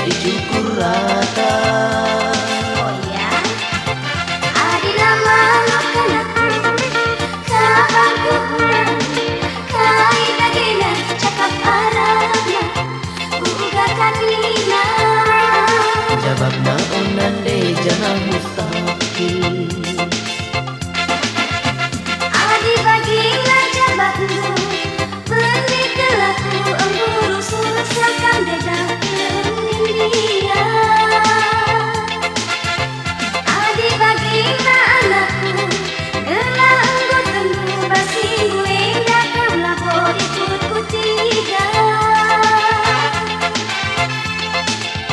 dicukur rata. Oh ya, adi lama makan aku, kapan ku pulang, kai dagina cakap arana, uga kanina. Jabab na onan de jangan mustahil. Adi bagilah jababmu, beli kelaku emburu selesaikan beda India. Adi bagilah anakku, gelah engkau tunggu basinggu indah kaulah kau ikut kutiga.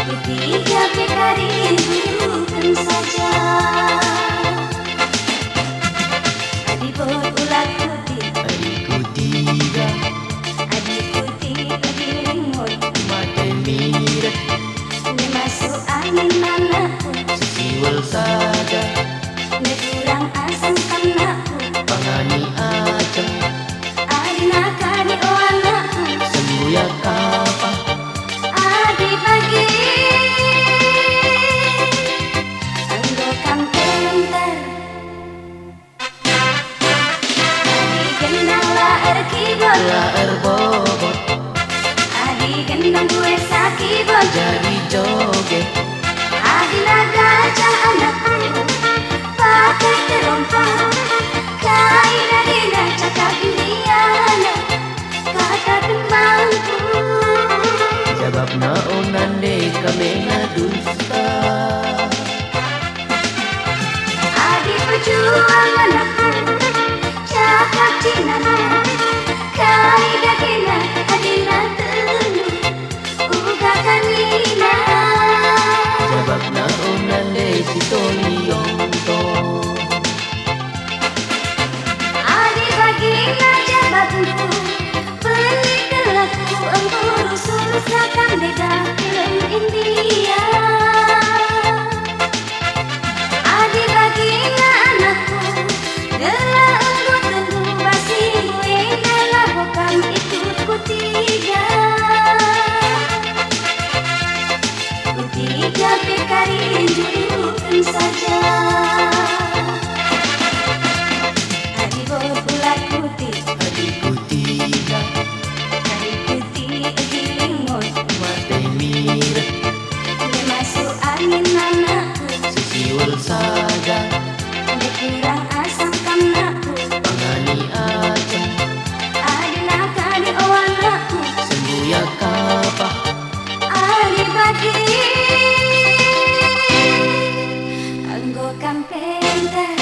Kutiga bekari dudukan saja. Adi berulat putih, Adikku tiga adi putih adi limut, mata mirip ne masuk angin anakku, siwal saja ne kurang asam anakku, pangani acem adi nakani oh anakku, sembuya kapa adi pagi. Anggo kampenter, adi gendala erkibot, laer bobot adi gendang gue sakibot, jadi joget. adi nagajah anakku, pakai terompah, kai dagina cakap Indiana, kata kembangku. Jabab na onan de kamena dusta. Adi pejuang anakku, cakap cinana, kai dagina adina tenu, uga kanina. Jabab na onan de si Toliyongto. Adi bagilah jababmu, beli kelaku emburu selesaikan beda film India. Adi bagilah anakku, gelah engkau tunggu basinggu indah bukan ikut kutiga. Kutiga bekari dudukan saja. Adi berulat putih, Adikku tiga adi putih adi limut, mata mirip ne masuk angin anakku, siwal saja ne kurang asam anakku, pangani acem adi nakani oh anakku, sembuya kapa adi bagi. Anggo kampenter,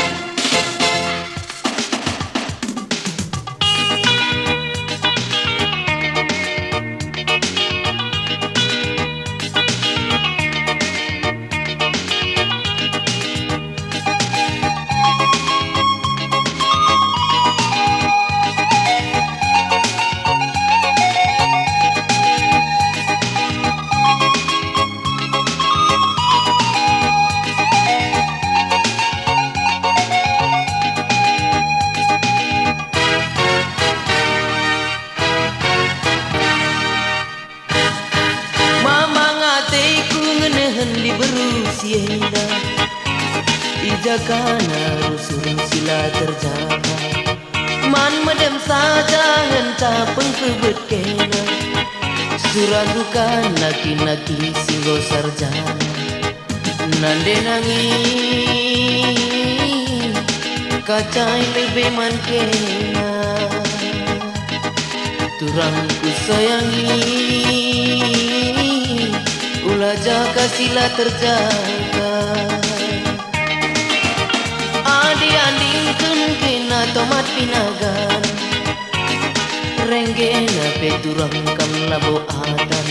Mamang ateku ngenehen di berusia ijakana rusun sila terjaga. Man medem saja henta pengkebet kena suradukan naki-naki singgo sarjana. Nande nangis kacai lebih man kena turangku sayangi ulah jaga sila terjaga. Adi andingkeun kena tomat pinagan renggena peturang kam labo adan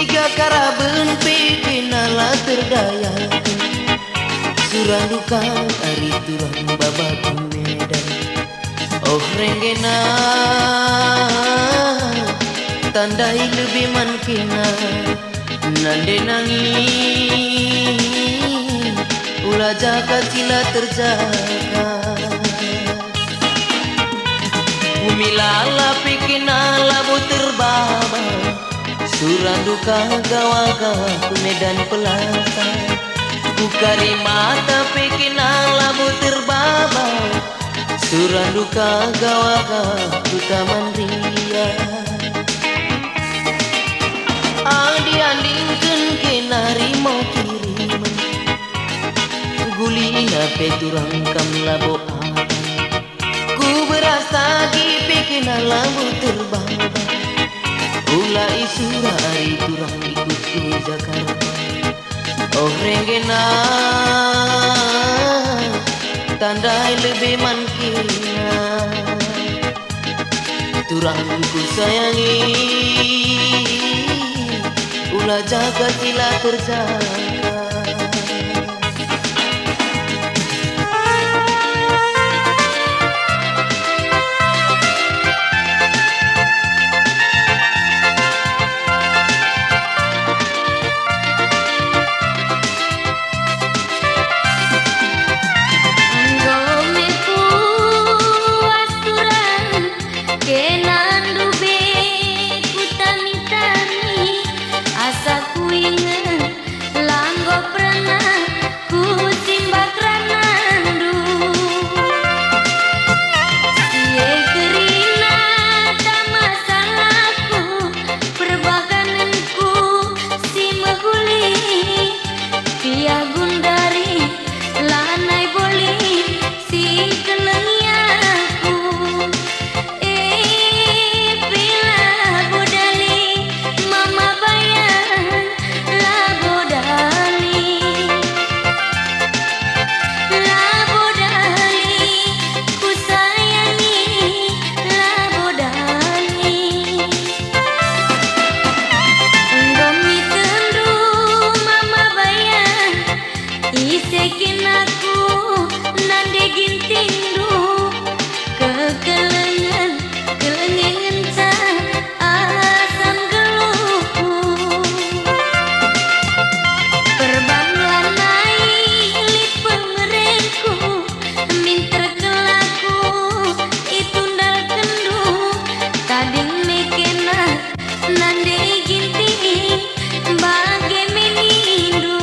tiga karaben pekena la terdayakeun surandukan ari turang babaku medan. Oh renggena tandai lebih man kena nande nangis ulah jaga sila terjaga. Umilala pikina labu terbaba Turang duka gawa-gawa ku medan pelasa, bukari mata bikin labu terbaba. Turang duka gawa-gawa ku taman ria, adi andingkeun kenari mau kiriman, guli hape turang kam labo apa. Ku berasa bikin labu terbaba. Ula isura hari turang ikut ke Jakarta. Oh renggena tandai lebih mankina, turang ku sayangi. Ula jaga sila terjaga. Isekin aku nande gintindu kekelengan kelengengan ca asam geluhku perbanglan naik lip pengerengku minter kelaku itu ndal kendu tading mekena nande ginting bage menindu.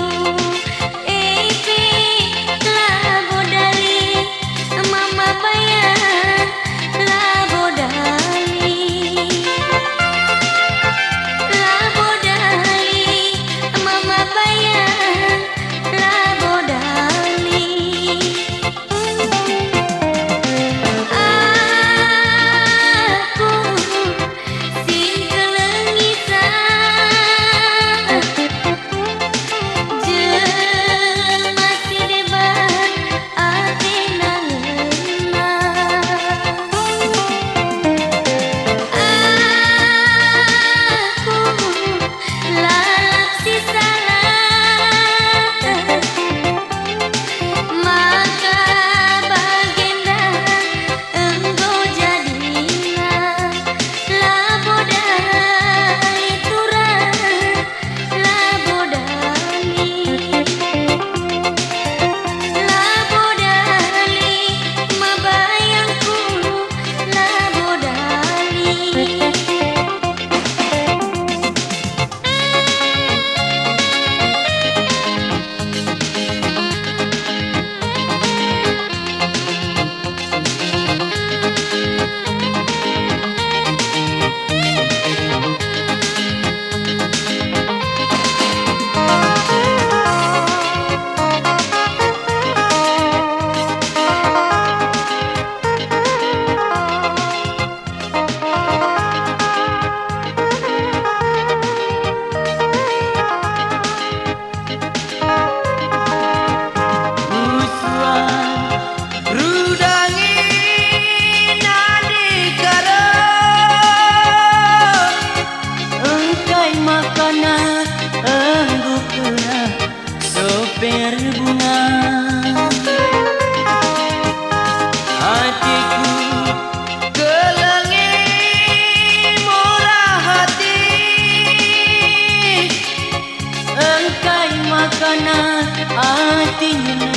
Berbunga hatiku kelengin murah hati, engkai makanan hatinya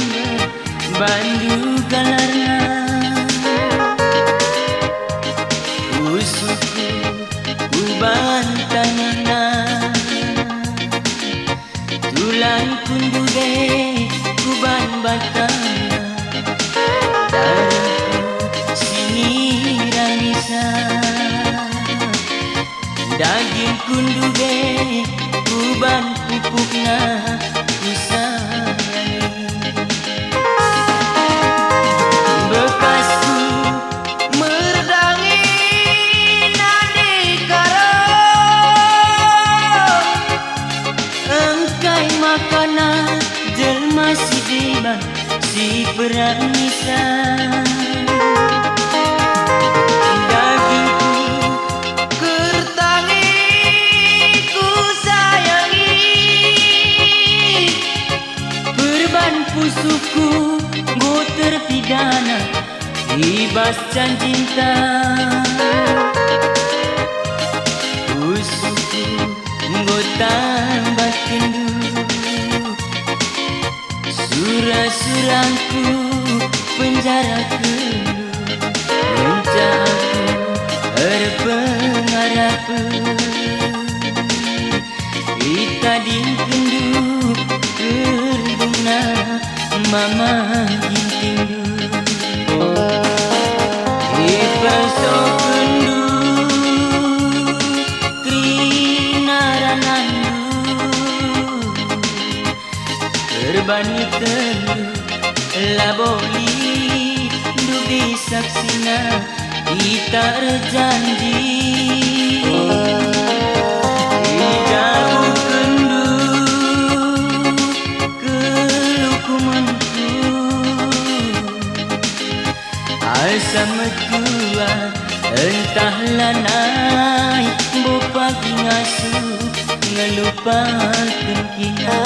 bandu galarna usuku uban tanana. bulan kundu de kuban batana dariku sini ranisa daging kundu de kuban pupukna kusayangi bekasku merdangi nadi karo engkai makanan jelma si deban si peranisa dagingku kertangi ku sayangi perban pusuku go terpidana ibas can cinta pusuku go tambah tindu surah-surahku penjara kendu mencaku berpengarap itading kendu kerduna mama gintindu ipaso kendu krinaranandu berbani tendu laboli dubi saksina kita janji jauh kendu kelukumanku asam tua entahlah naik bopagi ngasu ngelupakan kita.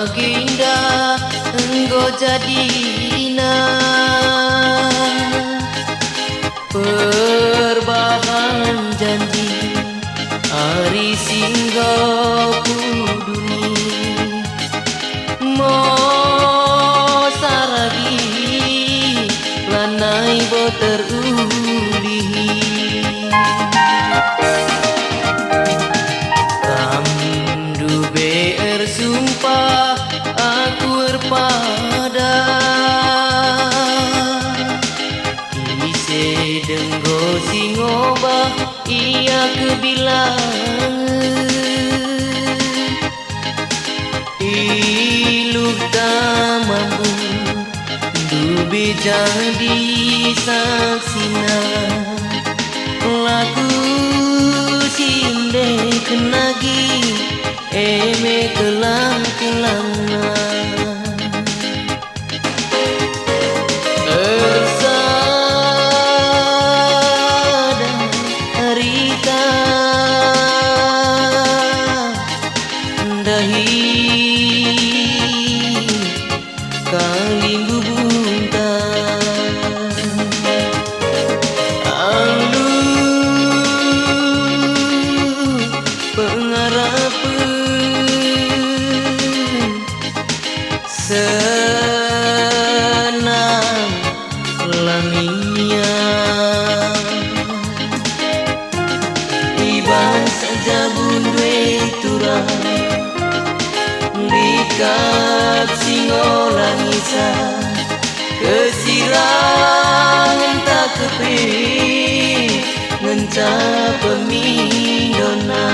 baginda engkau jadina perbahan janji hari singgah puduni mo saragi lanai bo terulihi kamdu ber sumpah aku berpada ise denggo singobah ia kebilangan iluh tamambu dubi jadi saksina laku sinde kenagi eme kelang-kelangna ersada harita dahi kalimbu buntan alu pengarapan senang lamia iban saja bundwe turang likat singolangisa kesirang entah kepe ngenca pemindona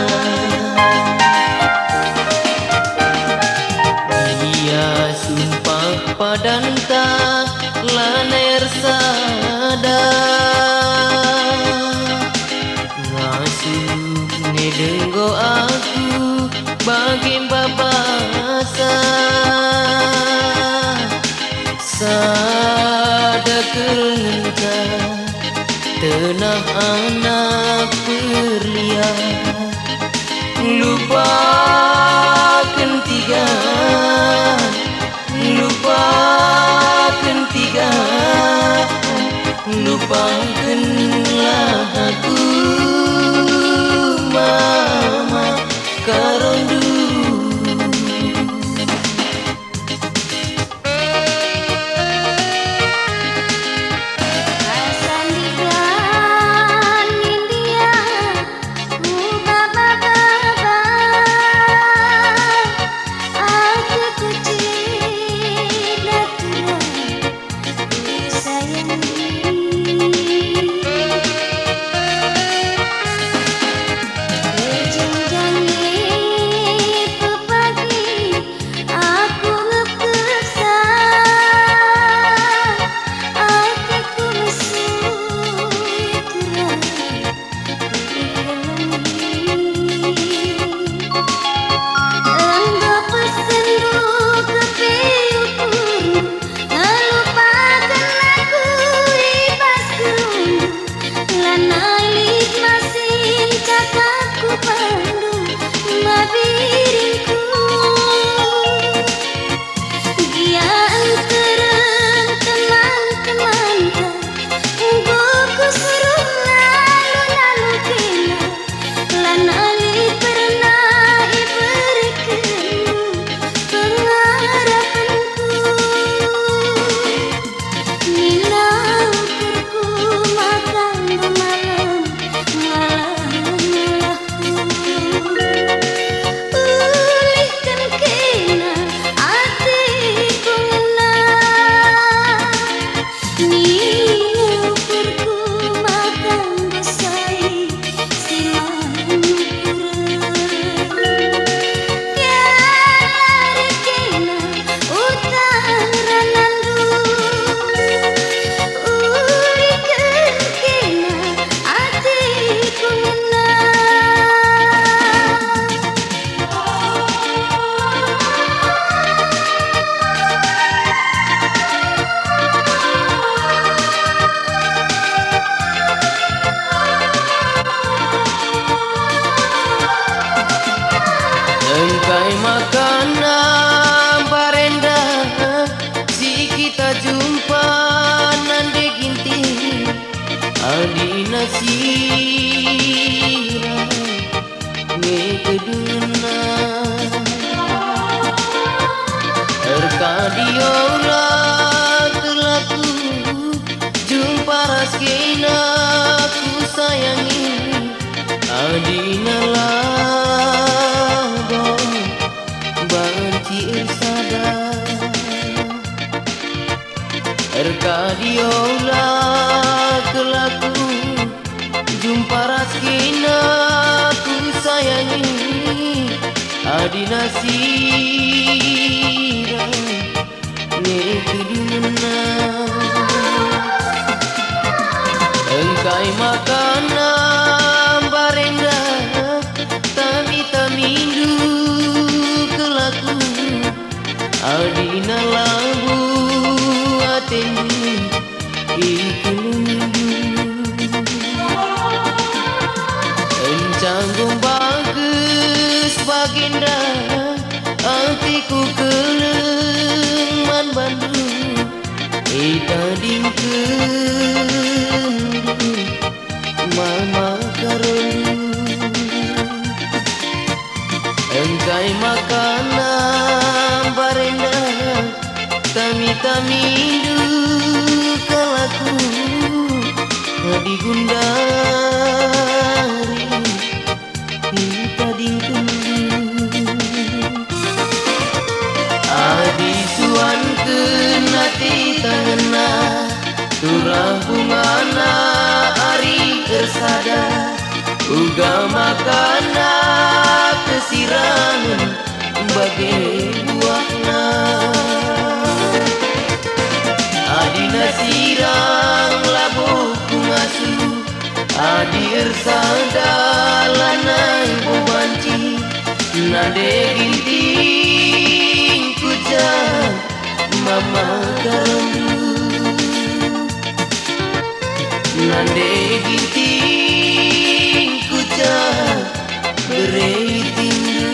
dia sumpah padanta laner sada ngasuh nedenggo aku bagi babasa sada kelengka tenah anak perlia lupakan tiga lupakanlah aku mama karondu sayang Terkadiola kelaku jumpa raskina ku sayangi adina labong banci irsada. Terkadiola kelaku jumpa raskina ku sayangi adina sirang ngekuduna engkai makanan barenda tami tamindu kelaku adina labu atendu ikulundu encanggung bagus bagenda hatiku keleman Bandung ita dingkendu mama karelu engkai makanan barenda tami tamindu kalaku digundari kita dingkendu adi suan kenati tangena turah bungana ari kersada uga makana kesirangan bagai buahna adina sirang labuh kungasu adi ersada lanai bobanci nade ginting kujan mama karandu nande ginting kujan bereitindu.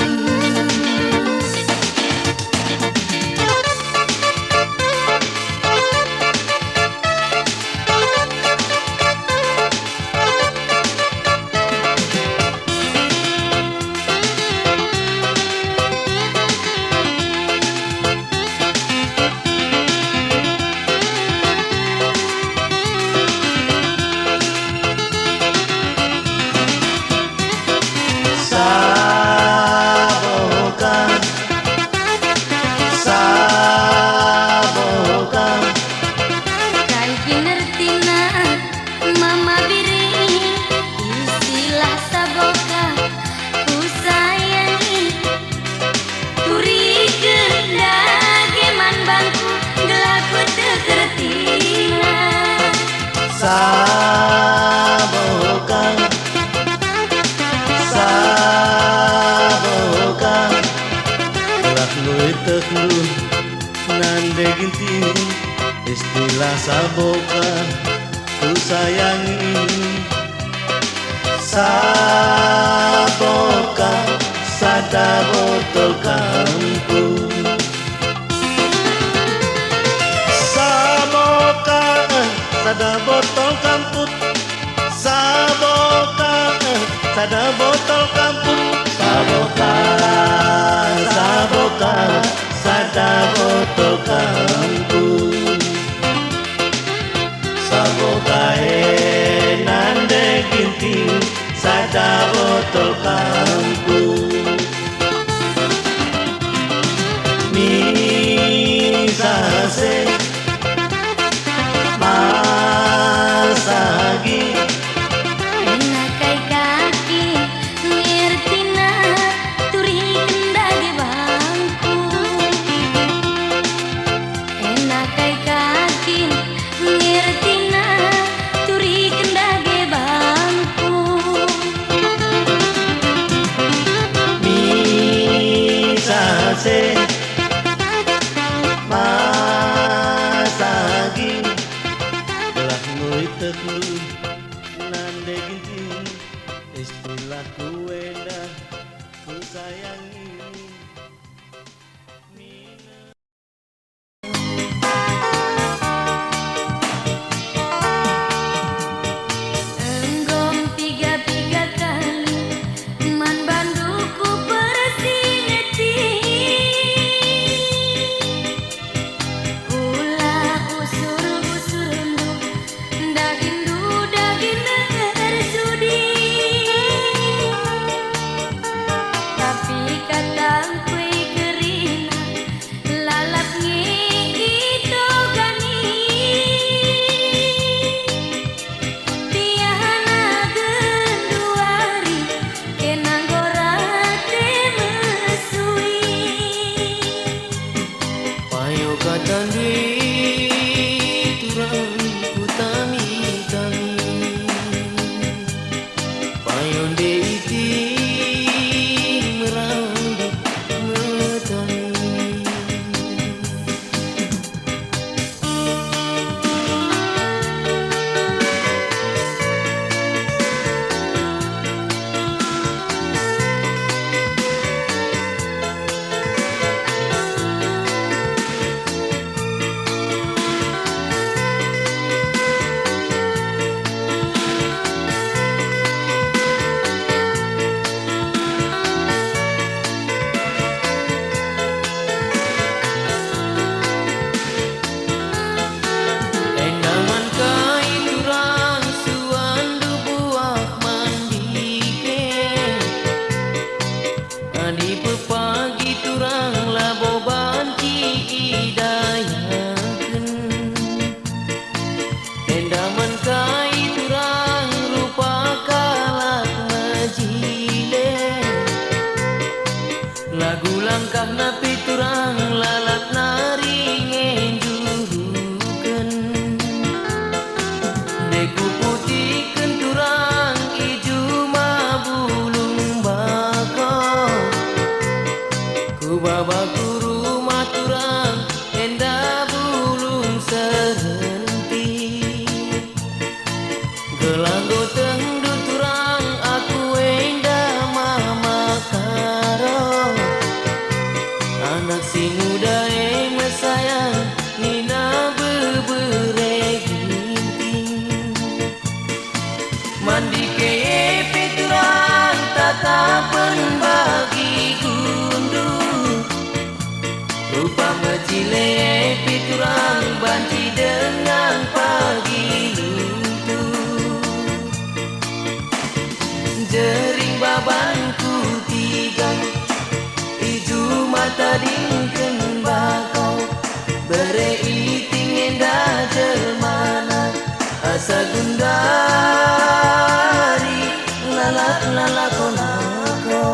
Sabokan, sabokan, telah nuitek lu nande ginting istilah sabokan ku sayangi. Sabokan sada botol kampung. Sada botol kamput, saboka, sada botol kamput, saboka, saboka, sada botol kamput, saboka nande ginting, sada botol kamput, misase. Masagi enakai kaki ngertina turi kendage bangku enakai kaki ngertina turi kendage bangku misase Ayo kata duit turang kutami-tami payon de iti merambut metami. Di pepagi turang labo banci idayakeun endaman kai turang rupa kalak majile lagu langkah napi turang lalak naring ngenjurukeun deku putihkeun turang ijo mabulung bakal babaku rumah turang enda bulung serenti gelanggo tengdu turang aku enda mama karo anak si muda mesayang nina bebere ginting mandi kepe turang tatapan bagi gundu rupa mecile piturang banci dengan pagi luntur jering babanku tiga ijo mata dingkeun bakau bere iting endah jelmana asa gundari lalak konako.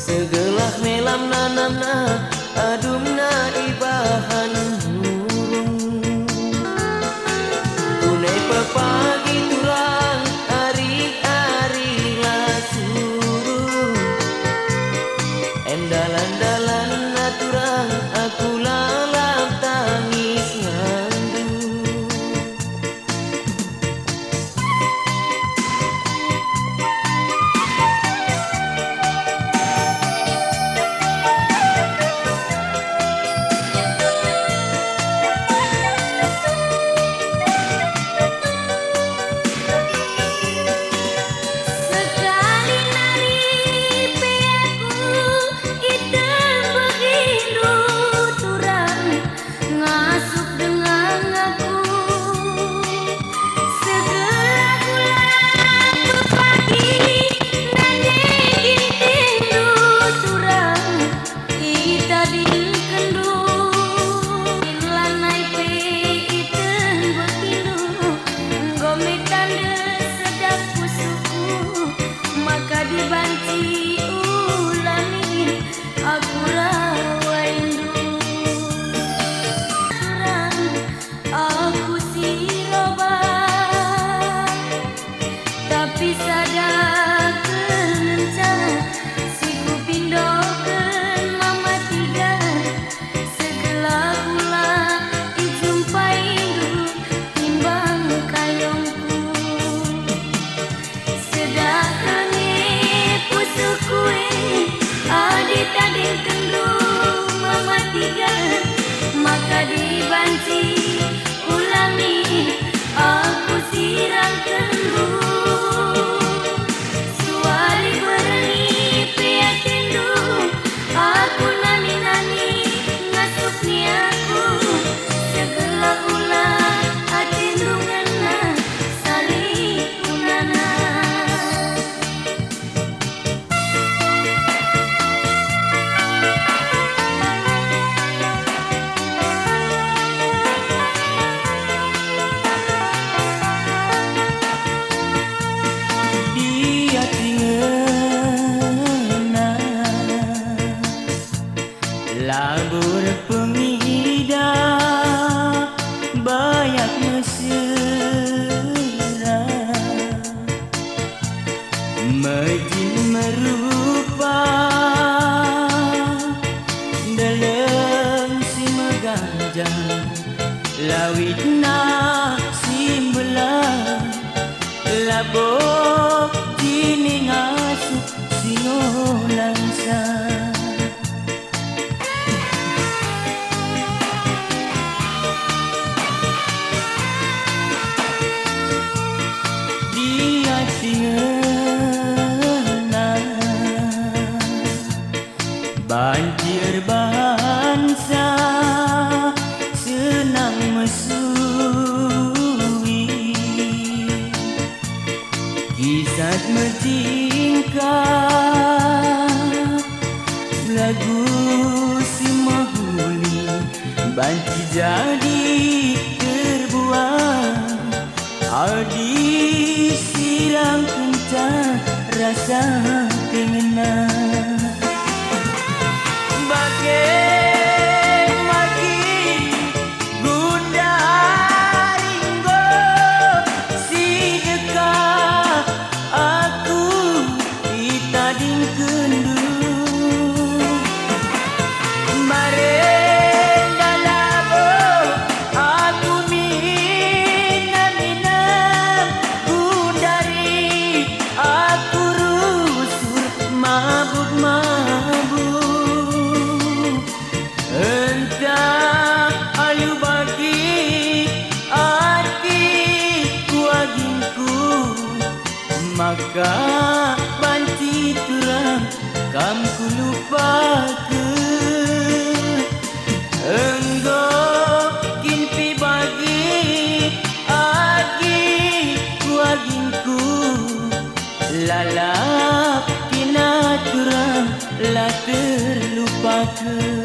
Segelah melam nanamna adumna ibahan burung tunai pepagi turang ari-ari lasuru endalan-dalan naturang aku lalap tangis ngandu. labo kini ngasuh singolangsa. Dia tinggal banjir bansa senang mesui kisah mentingkah lagu si mahuli banci jadi terbuang adi sirang kencang rasa tengenah. Maka banci turang kam ku lupakeun enggo kin pi bagi agi ku agingku lalap kina turang la terlupakeun.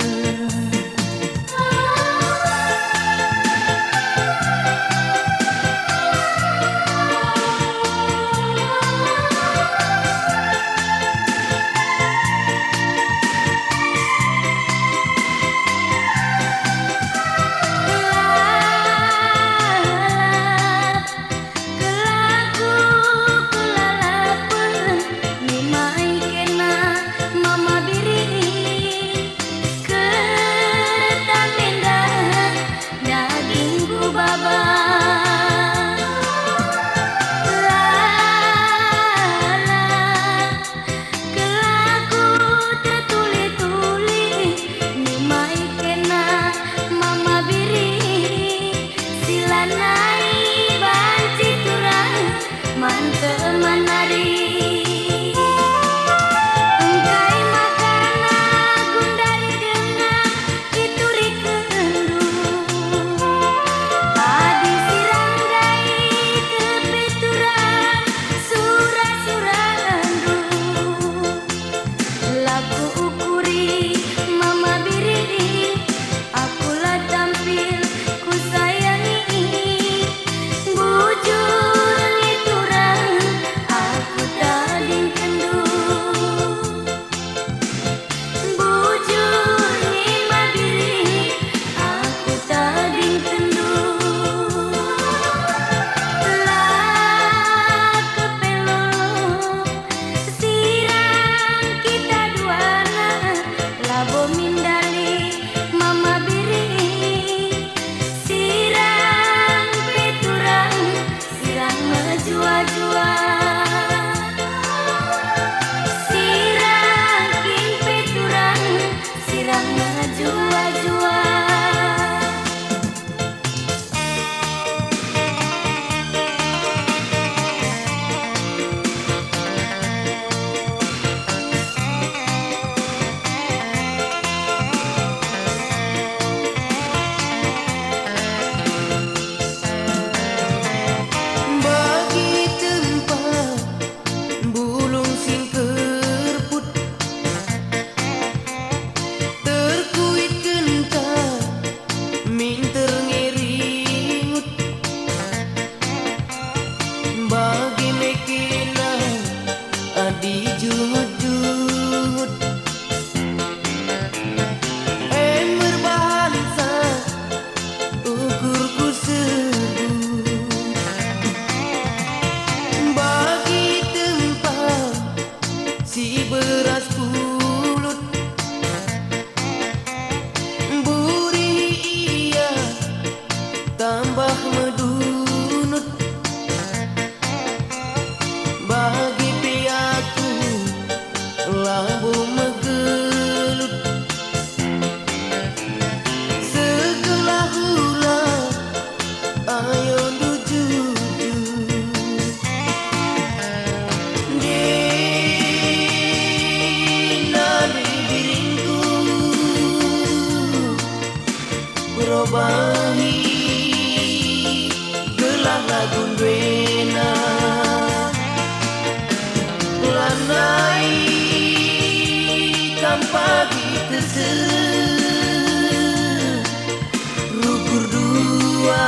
rukur dua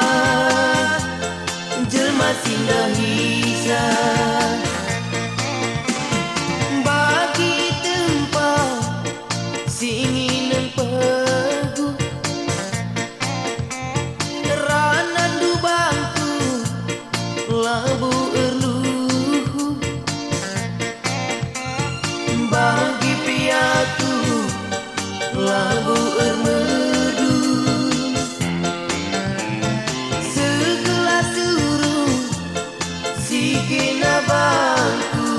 jelma sindah hisa bagi tempat singin pegu ranan du bangku labu erluhu bagi piatu labu ermedu segelas suruh si kena bangku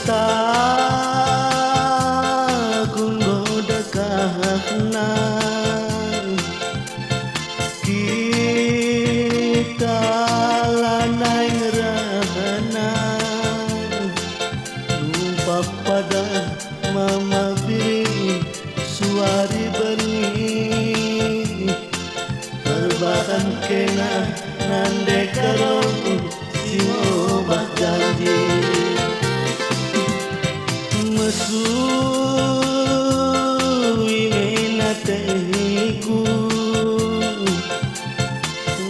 tahun godakanan kita lanai ngerahanan numpak pada mama biri suari benih terbahkan kena nande karong simobah janji mesui menatehiku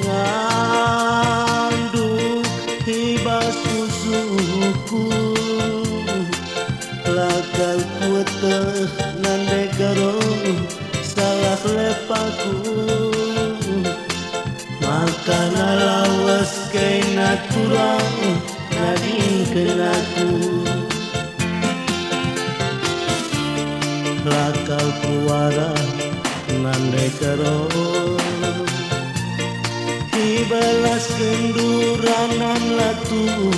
ngandung hibas susuku lakal kuateh nande karong salah lepaku maka nalawas kay naturang nading kenaku lakal puara nandai karong ibalas kenduranan latuku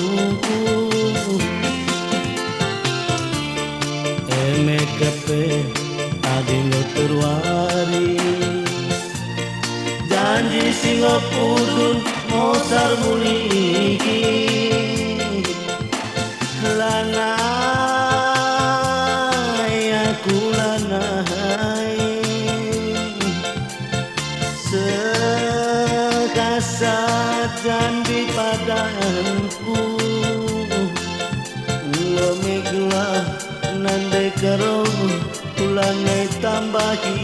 emekepe adino terwari janji Singapura mosar muliki lanai aku lanai sekasat janji padaku lemeglah nandai karong ulanai tambahi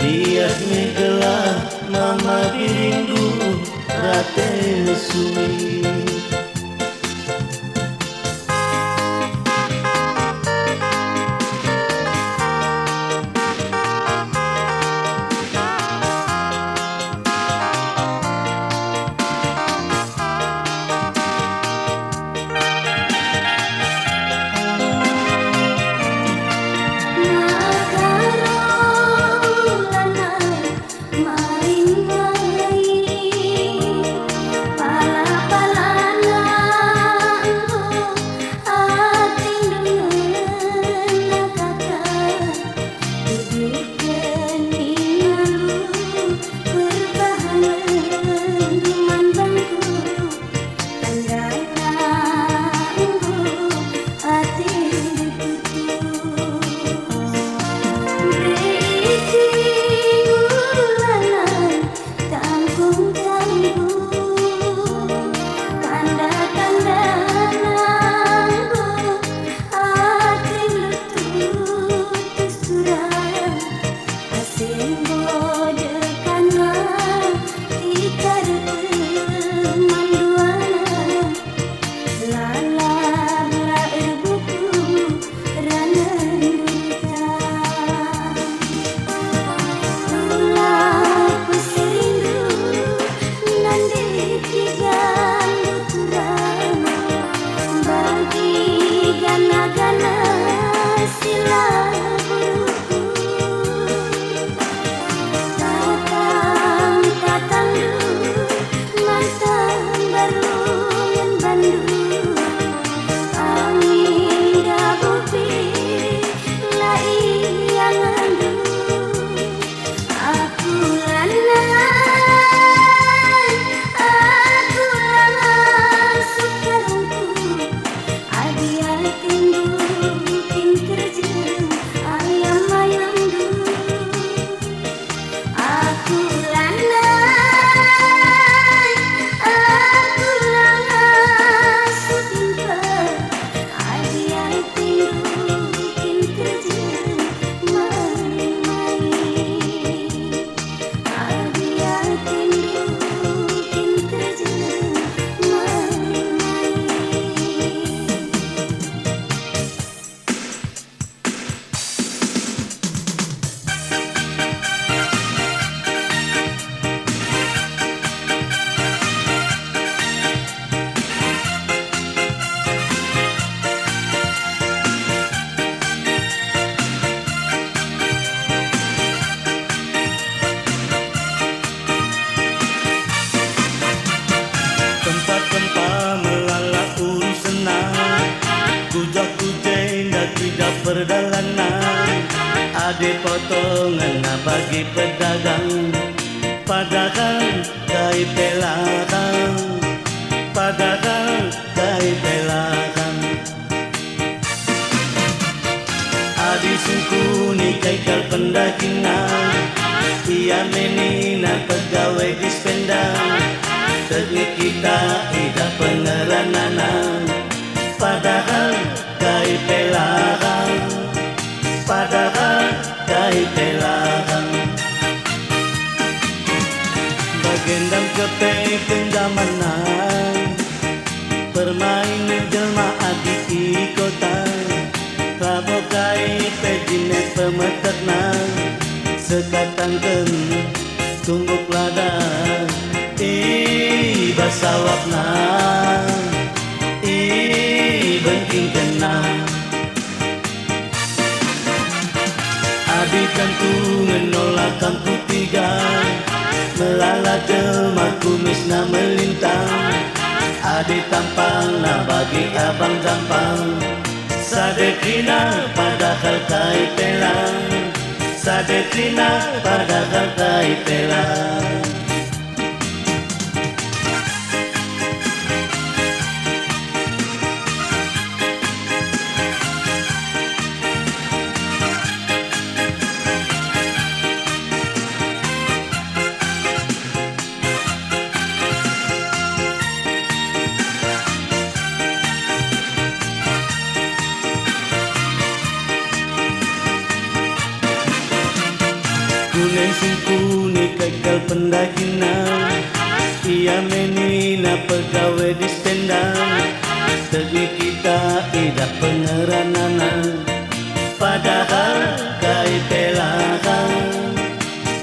bias megelah mama birindu rate sui Pala-pala dagang padahal kai pelakang padahal kai pelakang adi sungkuni kai kal pendakinan ia menina pegawai dispendang teknik kita tidak pengerananan padahal kai pelakang padahal kai pelakang bagendang kepe kendamanan permainan jelma adi kota rabo kai pejine pemeternan sekatangken tumbuk lada basawapna benting kenang adi kantungan nolak kampung tiga melala jelma kumisna melintang adi tampang na bagi abang gampang sadekrina padahal kai pelang sadekrina padahal kai pelang kuning singkuni kekal pendakinan ia menina pegawai dispendang teknik kita tidak pengerananan padahal kai pelakang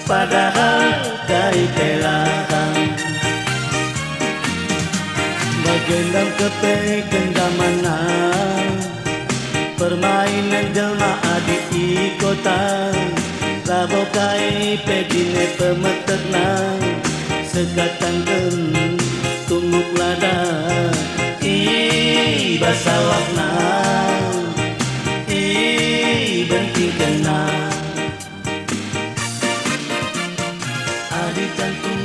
padahal kai pelakang bagendang kepe kendamanan permainan jelma adi kota rabo kai pegine pemeternan sekatangken tumbuk lada basawakna benting kenang adi cantu